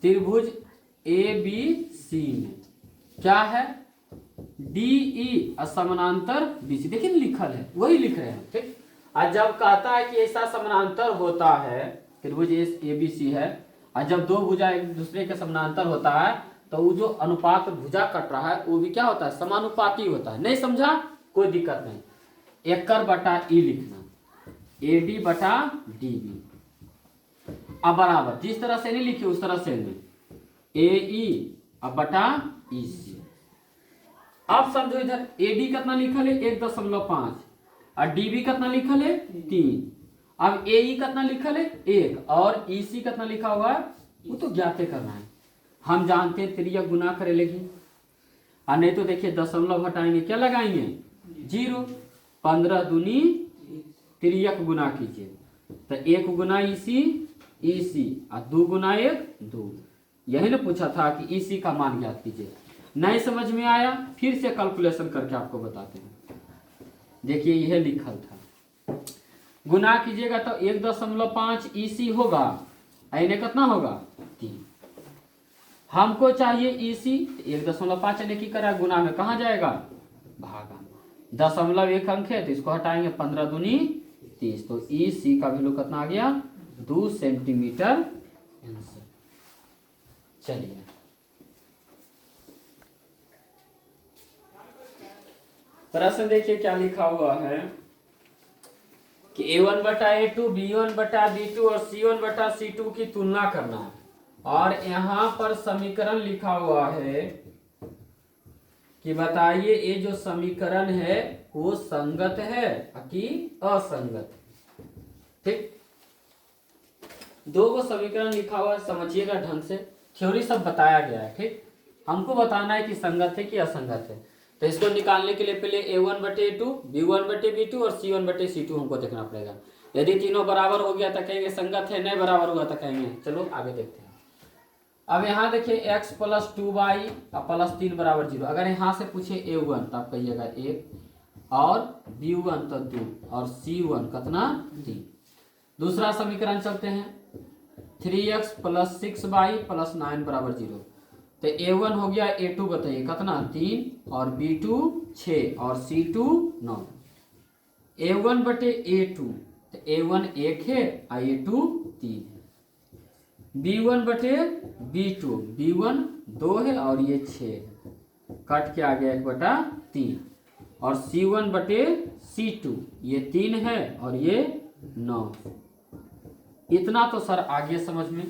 त्रिभुज ए बी सी में क्या है डीई समानांतर बीसी। देखिए लिखल है, वही लिख रहे हैं। ठीक, और जब कहता है कि ऐसा समानांतर होता है, त्रिभुज ए बी सी है, और जब दो भुजा एक दूसरे के समानांतर होता है तो वो जो अनुपात भुजा कट रहा है वो भी क्या होता है, समानुपाती होता है। नहीं समझा, कोई दिक्कत नहीं, एकड़ बटा ई लिखना, ए डी बटा डी बी। अब बराबर जिस तरह से नहीं लिखी उस तरह से नहीं, ए ई अब बटा ई सी। अब समझो इधर ए डी कितना लिखल है 1.5 और डी बी कितना लिखल है 3। अब ए ई कितना लिखल है 1 और ई सी कितना लिखा हुआ है वो तो ज्ञात करना है। हम जानते हैं त्रियक गुना करे लेकिन, और नहीं तो देखिए दशमलव हटाएंगे क्या लगाएंगे 0। 15 दूनी त्रियक गुना कीजिए तो 1 गुना ई सी और 2 गुना 1 2। यही ना पूछा था कि ई सी का मान ज्ञात कीजिए। नहीं समझ में आया फिर से कैलकुलेशन करके आपको बताते हैं। देखिए यह लिखल था, गुना कीजिएगा तो 1.5 ई सी होगा, इन्हें कितना होगा 3। हमको चाहिए ई सी, 1.5 ने की करा गुना में कहा जाएगा भागा, 0.1 अंक है तो इसको हटाएंगे 15 दूनी 30। तो ई सी का वैल्यू कितना आ गया 2 सेंटीमीटर आंसर। चलिए प्रश्न देखिए क्या लिखा हुआ है कि A1 बटा A2, B1 बटा B2 और C1 बटा C2 की तुलना करना है। और यहां पर समीकरण लिखा हुआ है कि बताइए ये जो समीकरण है वो संगत है कि असंगत। ठीक, दो को समीकरण लिखा हुआ है, समझिएगा ढंग से, थ्योरी सब बताया गया है। ठीक, हमको बताना है कि संगत है कि असंगत है। तो इसको निकालने के लिए पहले A1 बटे A2, B1 बटे B2 और C1 बटे C2 हमको देखना पड़ेगा। यदि तीनों बराबर हो गया तो कहेंगे संगत है, नहीं बराबर हुआ तो कहेंगे। चलो आगे देखते हैं। अब यहाँ देखिए x प्लस 2y प्लस 3 बराबर 0। अगर यहाँ से पूछे A1 तो आप कहिएगा 1 और B1 तो 2 और C1 कितना 3। दूसरा समीकरण चलते हैं, 3x प्लस 6y प्लस 9 बराबर 0। तो A1 हो गया A2 बताइए कितना 3 और B2 6 और C2 9। A1 बटे A2 तो A1 1 है और A2 3 है। B1 बटे B2, B1 2 है और ये 6 है, कट के आ गया 1/3। और C1 बटे C2 ये 3 है और ये 9। इतना तो सर आगे समझ में।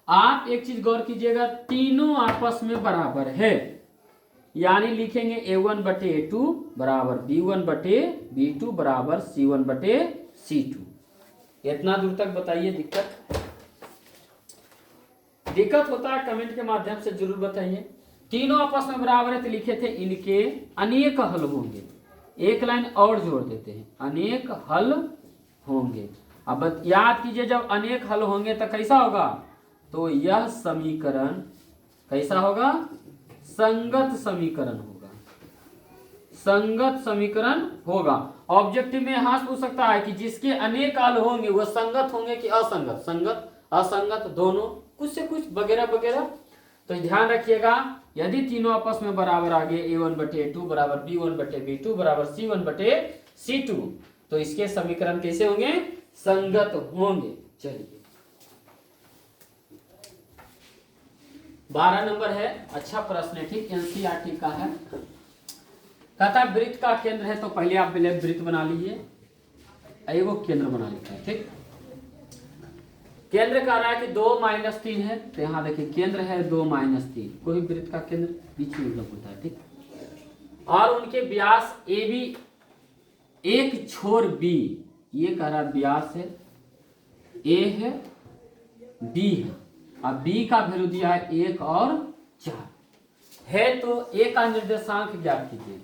आप एक चीज गौर कीजिएगा, तीनों आपस में बराबर है, यानी लिखेंगे A1 बटे A2 बराबर B1 बटे B2 बराबर C1 बटे C2। इतना दूर तक बताइए। दिक्कत होता है कमेंट के माध्यम से जरूर बताइए। तीनों आपस में बराबर है तो लिखे थे इनके अनेक हल होंगे। एक लाइन और जोड़ देते हैं, अनेक हल होंगे। अब याद कीजिए जब अनेक हल होंगे तो कैसा होगा, तो यह समीकरण कैसा होगा, संगत समीकरण होगा, संगत समीकरण होगा। ऑब्जेक्टिव में यहां पूछ सकता है कि जिसके अनेक हल होंगे वह संगत होंगे कि असंगत, संगत असंगत दोनों, कुछ से कुछ वगैरह वगैरह। तो ध्यान रखिएगा यदि तीनों आपस में बराबर आ गए a1/a2 बराबर b1/b2 बराबर c1/c2 तो इसके समीकरण कैसे होंगे? संगत होंगे। चलिए 12 नंबर है, अच्छा प्रश्न है, ठीक, एनसीईआरटी का है। कहता है वृत्त का केंद्र है, तो पहले आप वृत्त बना लीजिए, एगो केंद्र बना लेते हैं, ठीक। केंद्र कह रहा है कि 2-3 है, तो यहाँ देखिए केंद्र है 2-3, कोई वृत्त का केंद्र बीच में उपलब्ध होता है, ठीक। और उनके व्यास ए बी, एक छोर बी, ये कह रहा व्यास है, ए है, बी है, और बी का वैल्यू दिया है 1 और 4 है, तो ए का निर्देशांक ज्ञात कीजिए।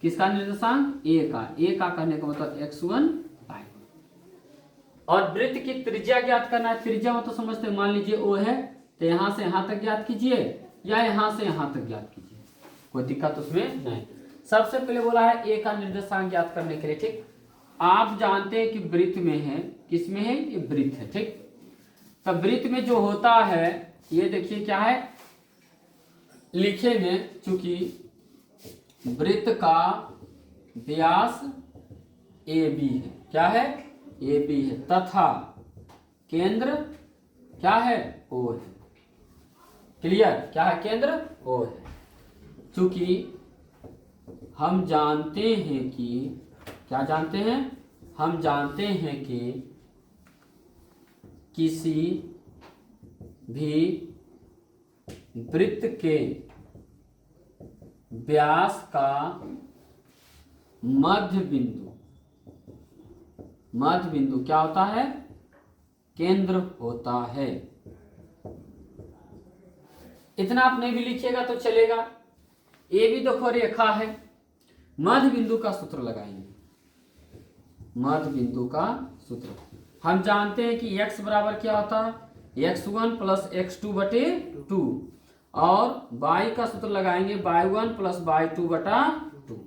किसका निर्देशांक? ए का कहने का मतलब x1 y1। और वृत्त की त्रिज्या ज्ञात करना है। त्रिज्या हो तो समझते हैं, मान लीजिए ओ है, तो यहां से यहां तक ज्ञात कीजिए या यहां से यहां तक ज्ञात कीजिए, कोई दिक्कत उसमें नहीं। सबसे पहले बोला है ए का निर्देशांक ज्ञात करने के लिए, ठीक। आप जानते हैं कि वृत्त में है, किसमें है? ये वृत्त है, ठीक। तब वृत्त में जो होता है, ये देखिए क्या है, लिखेंगे, चूंकि वृत्त का व्यास ए बी है, क्या है? ए बी है, तथा केंद्र क्या है? ओ है। क्लियर? क्या है? केंद्र ओ है। चूंकि हम जानते हैं कि, क्या जानते हैं? हम जानते हैं कि किसी भी वृत्त के व्यास का मध्य बिंदु क्या होता है? केंद्र होता है। इतना आप नहीं भी लिखिएगा तो चलेगा। ए भी देखो रेखा है, मध्य बिंदु का सूत्र लगाएंगे। मध्य बिंदु का सूत्र हम जानते हैं कि x बराबर क्या होता है? x1 प्लस x2/2 और y का सूत्र लगाएंगे y1 प्लस y2/2।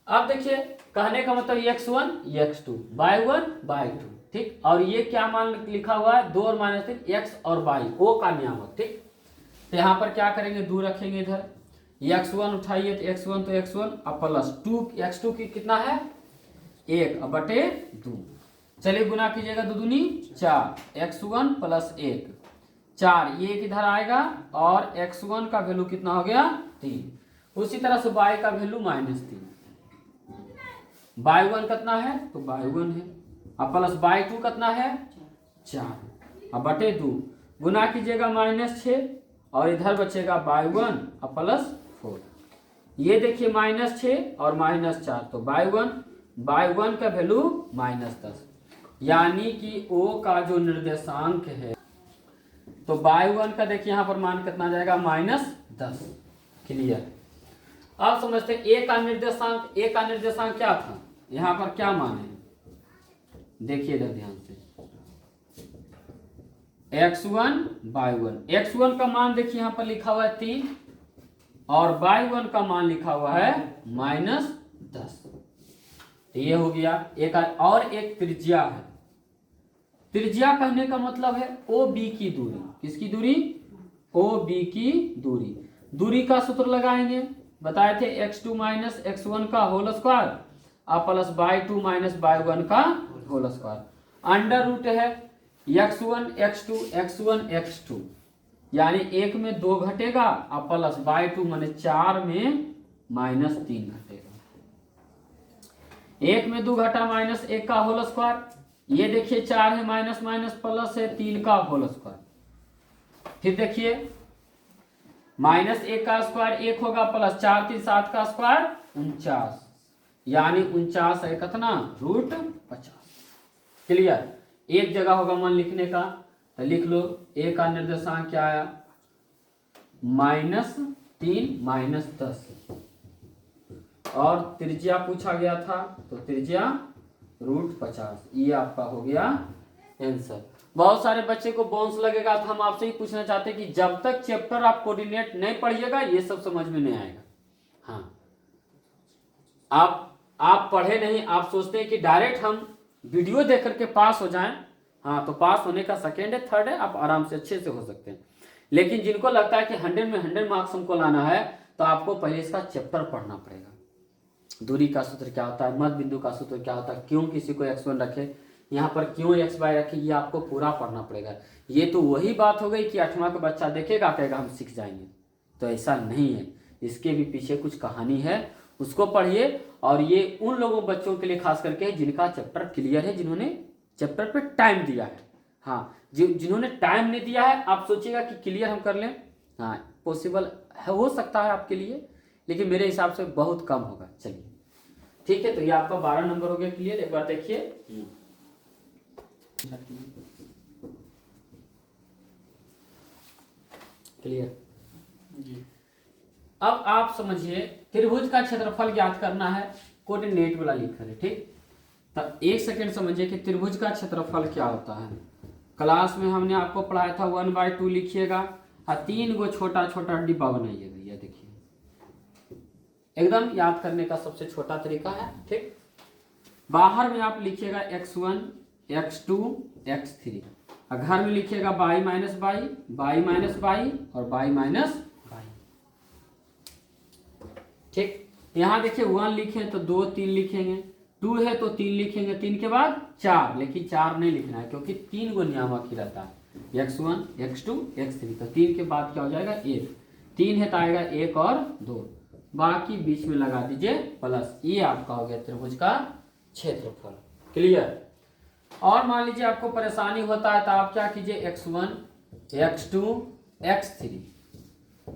अब देखिए कहने का मतलब x1 x2 y1 y2, ठीक। और ये क्या मान लिखा हुआ है? 2 और -3 x और y, o का नियामक, ठीक। तो यहाँ पर क्या करेंगे? 2 रखेंगे इधर, x1 उठाइए तो x1 तो x1 और प्लस 2 x2 की कितना है? 1/2। चलिए गुना कीजिएगा, 2 दूनी 4, x1 प्लस 1 4, ये किधर आएगा और x1 का वैल्यू कितना हो गया? 3। उसी तरह से y का वैल्यू -3, y1 कितना है? तो y1 है, और प्लस y2 कितना है? 4 और बटे 2, गुना कीजिएगा -6 और इधर बचेगा y1 और प्लस 4। ये देखिए -6 और -4, तो y1 का वैल्यू -10, यानी कि O का जो निर्देशांक है, तो y1 का देखिए यहाँ पर मान कितना जाएगा? -10। क्लियर? अब समझते हैं ए का निर्देशांक क्या था? यहाँ पर क्या मान है? देखिएगा ध्यान से, x1 y1, x1 का मान देखिए यहाँ पर लिखा हुआ है 3 और y1 का मान लिखा हुआ है -10। तो ये हो गया एक। और एक त्रिज्या है। त्रिज्या कहने का मतलब है ओ बी की दूरी। किसकी दूरी? ओ बी की दूरी। दूरी का सूत्र लगाएंगे, बताए थे x2 माइनस x1 का होल स्क्वायर और प्लस y2 माइनस y1 का होल स्क्वायर। अंडर रूट है x1 x2 x1 x2, यानी 1 में 2 घटेगा और प्लस y2 माने 4 में -3 घटेगा। 1 में 2 घटा -1 का होल स्क्वायर, ये देखिए 4 है, माइनस माइनस प्लस है 3 का होल स्क्वायर। फिर देखिए -1 का स्क्वायर 1 होगा, प्लस 4 3 7 का स्क्वायर 49, यानी 49 है कितना? √50। क्लियर? एक जगह होगा मन लिखने का, तो लिख लो। ए का निर्देशांक क्या आया? -3 -10, और त्रिज्या पूछा गया था, तो त्रिज्या √50। ये आपका हो गया आंसर। बहुत सारे बच्चे को बाउंस लगेगा, तो हम आपसे ही पूछना चाहते हैं कि जब तक चैप्टर आप कोऑर्डिनेट नहीं पढ़िएगा ये सब समझ में नहीं आएगा। हाँ, आप पढ़े नहीं, आप सोचते हैं कि डायरेक्ट हम वीडियो देख करके पास हो जाएं। हाँ, तो पास होने का सेकेंड है, थर्ड है, आप आराम से अच्छे से हो सकते हैं। लेकिन जिनको लगता है कि 100 में 100 मार्क्स हमको लाना है तो आपको पहले इसका चैप्टर पढ़ना पड़ेगा। दूरी का सूत्र क्या होता है, मध्य बिंदु का सूत्र क्या होता है, क्यों किसी को x1 रखे, यहाँ पर क्यों x y रखे, ये आपको पूरा पढ़ना पड़ेगा। ये तो वही बात हो गई कि 8वां का बच्चा देखेगा कहेगा हम सीख जाएंगे, तो ऐसा नहीं है। इसके भी पीछे कुछ कहानी है, उसको पढ़िए। और ये उन लोगों बच्चों के लिए खास करके जिनका चैप्टर क्लियर है, जिन्होंने चैप्टर पे टाइम दिया है। हाँ, जिन्होंने टाइम नहीं दिया है, आप सोचिएगा कि क्लियर हम कर लें, हाँ पॉसिबल है, हो सकता है आपके लिए, लेकिन मेरे हिसाब से बहुत कम होगा। चलिए ठीक है, तो ये आपका 12 नंबर हो गया क्लियर। एक बार देखिए, क्लियर जी। अब आप समझिए, त्रिभुज का क्षेत्रफल ज्ञात करना है, कोऑर्डिनेट वाला लिखा है, ठीक। तो एक सेकंड समझिए कि त्रिभुज का क्षेत्रफल क्या होता है। क्लास में हमने आपको पढ़ाया था 1/2 लिखिएगा और 3 गो छोटा छोटा डिब्बा बनाइएगा। ये देखिए, एकदम याद करने का सबसे छोटा तरीका है, ठीक। बाहर में आप लिखिएगा x1 x2 x3, और घर में लिखिएगा y minus y, y minus y और y माइनस y, ठीक। यहाँ देखिए 1 लिखे तो 2 3 लिखेंगे, 2 है तो 3 लिखेंगे, 3 के बाद 4, लेकिन 4 नहीं लिखना है क्योंकि 3 गो नियामक ही रहता है, x1 x2 x3। तो 3 के बाद क्या हो जाएगा 1, 3 है तो आएगा 1 और 2, बाकी बीच में लगा दीजिए प्लस। ये आपका हो गया त्रिभुज का क्षेत्रफल, क्लियर। और मान लीजिए आपको परेशानी होता है तो आप क्या कीजिए, x1 x2 x3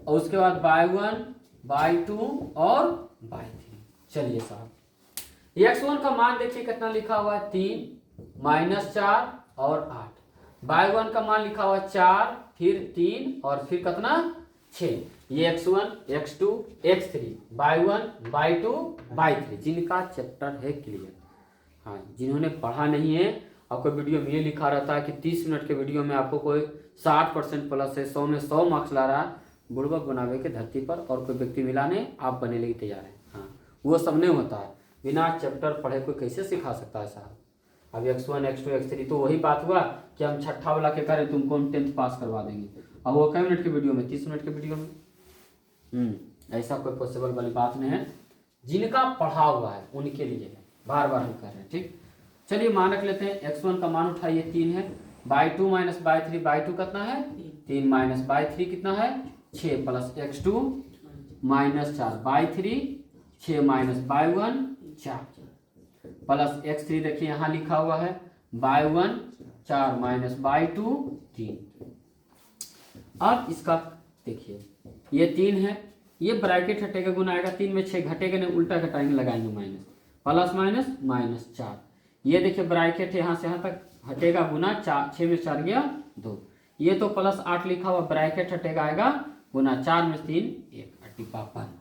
और उसके बाद y1 y2 और y3। चलिए साहब, x1 का मान देखिए कितना लिखा हुआ है 3 -4 और 8, y1 का मान लिखा हुआ है 4 फिर 3 और फिर कितना 6। ये x1 x2 x3 y1 y2 y3 जिनका चैप्टर है क्लियर। हाँ, जिन्होंने पढ़ा नहीं है, आपको वीडियो में ये लिखा रहता है कि 30 मिनट के वीडियो में आपको कोई 60% प्लस है, 100 में 100 मार्क्स ला रहा है, बुड़बक बनावे के धरती पर और कोई व्यक्ति मिला नहीं, आप बनने लगी तैयार है। हाँ, वो सब नहीं होता है, बिना चैप्टर पढ़े कोई कैसे सिखा सकता है साहब। अब x1 x2 x3 तो वही बात हुआ कि हम छठा वाला के करें तुमको हम 10th पास करवा देंगे, और वो कई मिनट के वीडियो में, 30 मिनट के वीडियो में। ऐसा कोई पॉसिबल वाली बात नहीं है, जिनका पढ़ा हुआ है उनके लिए है, बार बार हम कर रहे हैं, ठीक। चलिए मान रख लेते हैं, x1 का मान उठाइए 3 है, y2 माइनस y3, y2 कितना है 3 माइनस y3 कितना है 6 plus x2 -4 y3 6 minus y1 4 plus x3 देखिए यहाँ लिखा हुआ है y1 4 माइनस y2 3। अब इसका देखिए, ये 3 है, ये ब्रैकेट हटेगा गुना आएगा, 3 में 6 घटेगा नहीं, उल्टा घटाएंगे लगाएंगे माइनस, प्लस माइनस -4। ये देखिए ब्रैकेट है, यहाँ से यहाँ तक हटेगा गुना, 6 में 4 गया 2, ये तो प्लस 8 लिखा हुआ, ब्रैकेट हटेगा आएगा गुना, 4 में 3 1, डिब्बा बंद।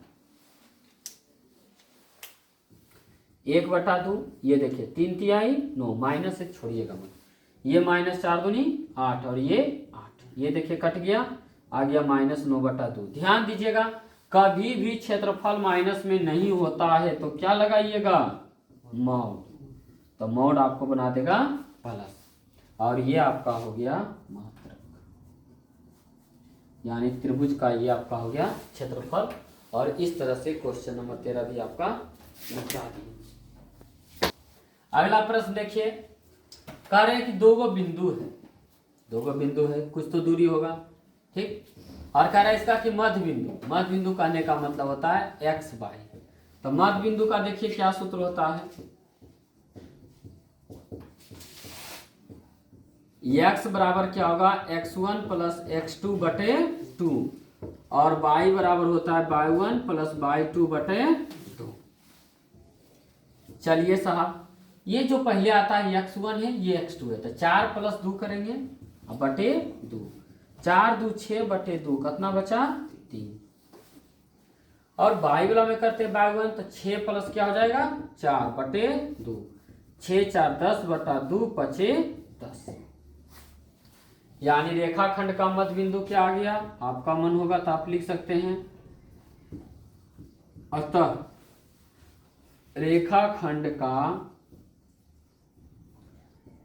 1/2, ये देखिए 3 तिहाई 9, माइनस से छोड़िएगा मत, ये -4 दूनी 8 और ये 8, ये देखिए कट गया, आ गया -9/2। ध्यान दीजिएगा, कभी भी क्षेत्रफल माइनस में नहीं होता है तो क्या लगाइएगा मॉड, तो मॉड आपको बना देगा प्लस, और ये आपका हो गया मात्रक, यानी त्रिभुज का ये आपका हो गया क्षेत्रफल। और इस तरह से क्वेश्चन नंबर 13 भी आपका बता दिया। अगला प्रश्न देखिए, कह रहे हैं कि 2 गो बिंदु है, 2 गो बिंदु है, कुछ तो दूरी होगा, ठीक। और कह रहा है इसका कि मध्य बिंदु कहने का मतलब होता है x y। तो मध्य बिंदु का देखिए क्या सूत्र होता है, x बराबर क्या होगा x1 प्लस x2 बटे 2 और y बराबर होता है y1 प्लस y2 बटे 2। चलिए साहब, ये जो पहले आता है x1 है, ये x2 है, तो 4 + 2 करेंगे बटे 2, 4 2 6 बटे 2, कितना बचा 3। और y वाला में करते y1, तो 6 प्लस क्या हो जाएगा 4 बटे 2, 6 4 10 बटा 2 पचे 10। यानी रेखाखंड का मध्य बिंदु क्या आ गया, आपका मन होगा तो आप लिख सकते हैं, अतः रेखाखंड का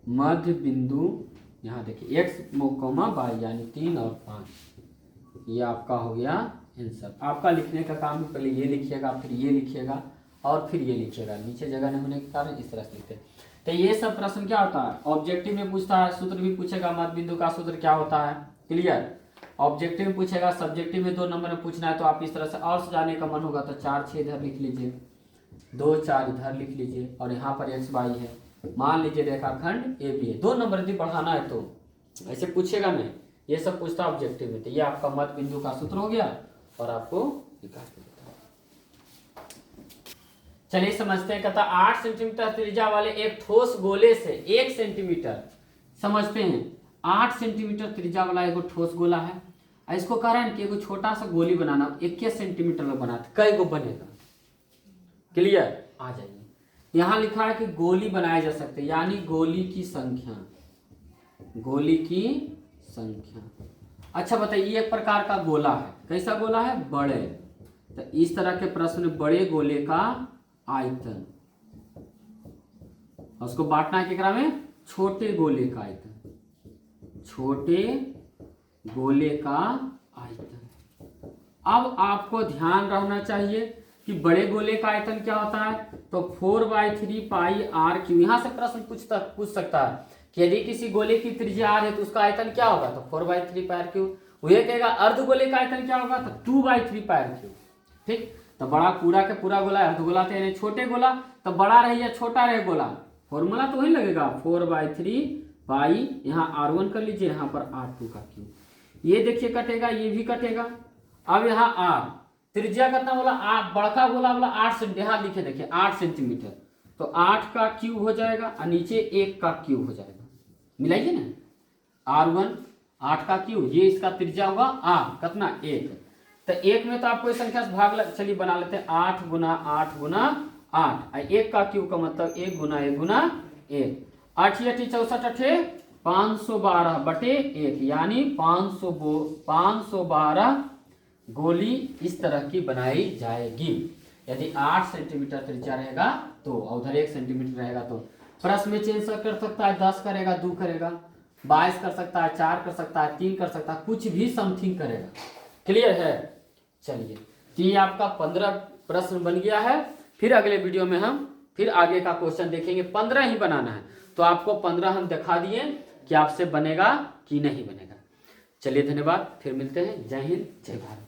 मध्य बिंदु, यहां देखिए x, y यानी 3 और 5, ये आपका हो गया आंसर। आपका लिखने का काम है, पहले ये लिखिएगा, फिर ये लिखिएगा और फिर ये लिखिएगा। नीचे जगह नहीं होने के कारण इस तरह से लिखते हैं। तो ये सब प्रश्न क्या होता है, ऑब्जेक्टिव में पूछता है, सूत्र भी पूछेगा, मध्य बिंदु का सूत्र क्या होता है, क्लियर। ऑब्जेक्टिव में पूछेगा, सब्जेक्टिव में 2 नंबर में पूछना है तो आप इस तरह से, और सजाने का मन होगा तो 4 6 इधर लिख लीजिए, 2 4 इधर लिख लीजिए, और यहाँ पर x y है, मान लीजिए रेखाखंड ए बी है, 2 नंबर यदि बढ़ाना है तो ऐसे पूछेगा नहीं, ये सब पूछता है ऑब्जेक्टिव में। तो ये आपका मध्य बिंदु का सूत्र हो गया और आपको निकाल के देता है। चलिए समझते हैं, कहता 8 सेंटीमीटर त्रिज्या वाले एक ठोस गोले से 1 सेंटीमीटर, समझते हैं 8 सेंटीमीटर त्रिज्या वाला एक ठोस गोला है, इसको कह रहे हैं कि एक छोटा सा गोली बनाना, 21 सेंटीमीटर में बनाते, कई गो बनेगा, क्लियर। आ जाइए, यहां लिखा है कि गोली बनाए जा सकते, यानी गोली की संख्या, गोली की संख्या। अच्छा बताइए, ये एक प्रकार का गोला है, कैसा गोला है, बड़े। तो इस तरह के प्रश्न, बड़े गोले का आयतन, उसको बांटना है केकरा में, छोटे गोले का आयतन, छोटे गोले का आयतन। अब आपको ध्यान रखना चाहिए कि बड़े गोले का आयतन क्या होता है, तो 4/3 पाई आर क्यू। यहां से प्रश्न पूछ सकता है कि यदि किसी गोले की त्रिज्या आर है तो उसका आयतन क्या होगा, तो 4/3 पाई आर क्यू। ये कहेगा अर्ध गोले का आयतन क्या होगा, तो 2/3 पाई आर क्यू। ठीक, तो बड़ा पूरा के पूरा गोला, अर्ध गोला तो यानी छोटे गोला, तो बड़ा रहे या छोटा रहे गोला, फॉर्मूला तो वही लगेगा, 4/3 पाई, यहाँ R1 कर लीजिए, यहाँ पर R2 का क्यू। ये देखिए कटेगा, ये भी कटेगा। अब यहाँ R त्रिज्या कितना बोला, बड़का गोला बोला 8 सेंटीमीटर, यहाँ लिखे देखिए 8 सेंटीमीटर, तो 8 का क्यूब हो जाएगा और नीचे 1 का क्यूब हो जाएगा, मिलाइए ना, R1 8 का क्यूब, ये इसका त्रिज्या होगा R कितना 1, तो 1 में तो आप कोई संख्या से भाग चलिए बना लेते हैं, 8 गुना 8 गुना 8, 1 का क्यूब का मतलब 1 गुना 1 गुना 1, 8 8 64 8 512 बटे 1, यानी 512 गोली इस तरह की बनाई जाएगी। यदि 8 सेंटीमीटर त्रिज्या रहेगा तो, उधर 1 सेंटीमीटर रहेगा तो। प्रश्न में चेंज कर सकता है, 10 करेगा, 2 करेगा, 22 कर सकता है, 4 कर सकता है, 3 कर सकता है, कुछ भी समथिंग करेगा, क्लियर है। चलिए, तो ये आपका 15 प्रश्न बन गया है। फिर अगले वीडियो में हम फिर आगे का क्वेश्चन देखेंगे, 15 ही बनाना है, तो आपको 15 हम दिखा दिए कि आपसे बनेगा कि नहीं बनेगा। चलिए धन्यवाद, फिर मिलते हैं, जय हिंद जय भारत।